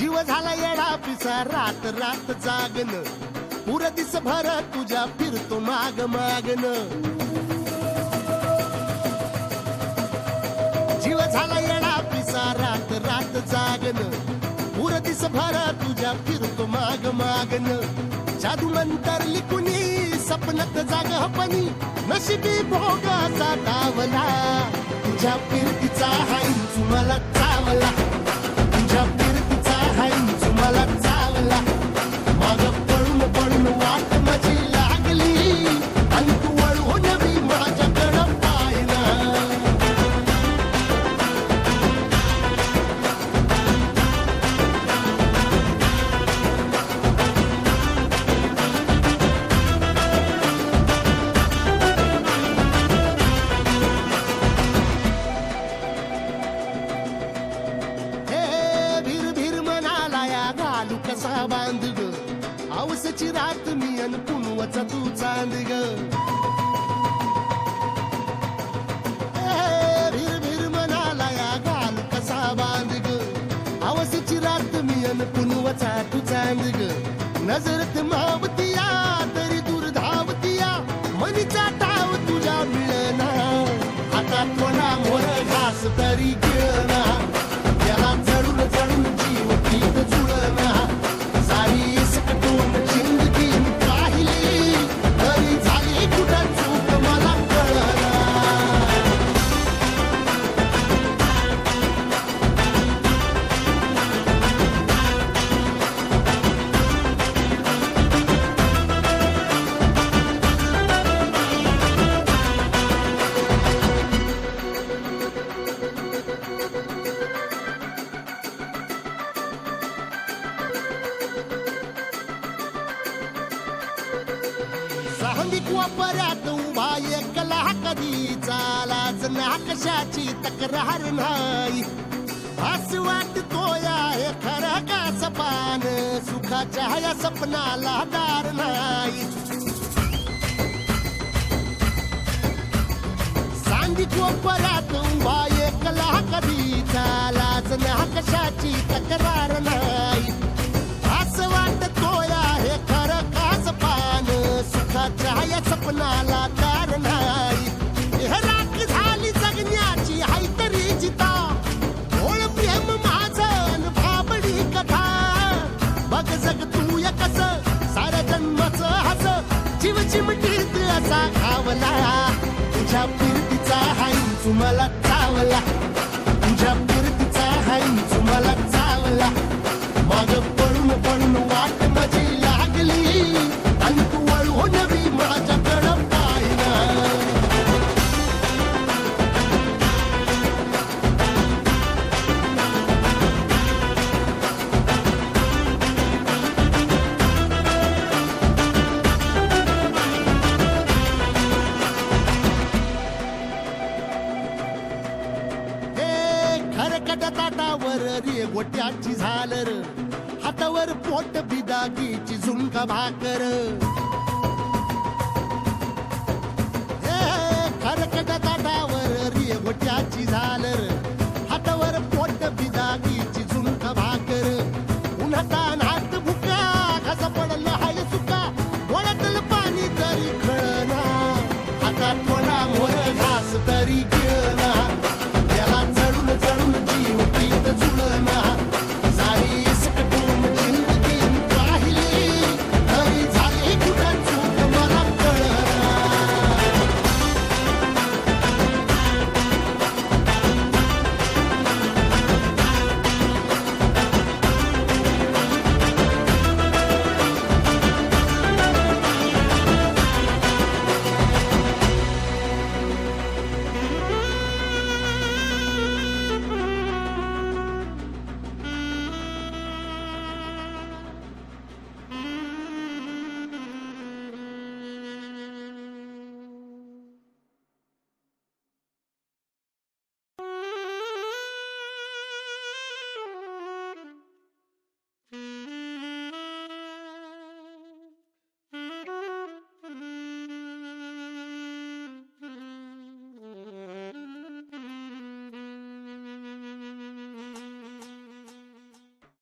जीव झाला येडा पिसा रात रात जागन पुर दिस भर तुझ्या फिरतो माग मागन जीव झाला येडा पिसा रात रात जागन पुर दिस भर तुझ्या फिरतो माग मागन जादू नंतर लिकुनी सपनात जाग हपनी नशिबी भोगाचा डावला तुझ्या फिरतीचा हाईंच मला चावला तुझ्या फिरतीचा हाईंच मला चावला माग पळून पळून वाट माझी लागली आणि तू वळून मी माझ्याकडं पाहिला कसा बांध ग आवसची रात मी अन पुनवचा तू चांद ग भीर भीर म्हणाला या घाल कसा बांध ग आवसची रात मी अन पुनवचा तू चांद ग नजरत मावतिया तरी दूर धावतिया मनीचा टाव तुझ्या मिळना हातात कोणा मोर घास तरी गिळना याला जळून जळून जीव पीत जुळना सारी सकटून जिंदगी पाहिली तरी झाली कुठं चूक मला कळना सांगिक वापऱ्यात उभा एकला कधी चालाच ना कशाची तक्रार नाही असं वाटतो या हे खरं का सपान सुखाच्या या सपनाला दार नाही सांगिक वापऱ्यात उभा एकला कधी चालाच ना कशाची तक्रार नाही असं वाटतो या हे खरं का सपान सुखाच्या या सपनाला दार नाही हे राख झाली जगण्याची हाय तरी जिता ओळ प्रेम माझं भाबडी कथा बघ जग तू या कस साऱ्या जन्माचं हस जीव चिमटीत असा खावला तुझ्या फिरतीचा हाईंच मला चावला तुझ्या फिरतीचा हाईंच मला चावला माग पळून पळून वाट माझी लागली आणि तू वळून मी माझ्याकडं पाहिला खरकट ताटावर रे गोट्याची झालर हातावर पोट बिदागीची झुणका भाकर खरकट ताटावर रे गोट्याची झालर हातावर पोट बिदागी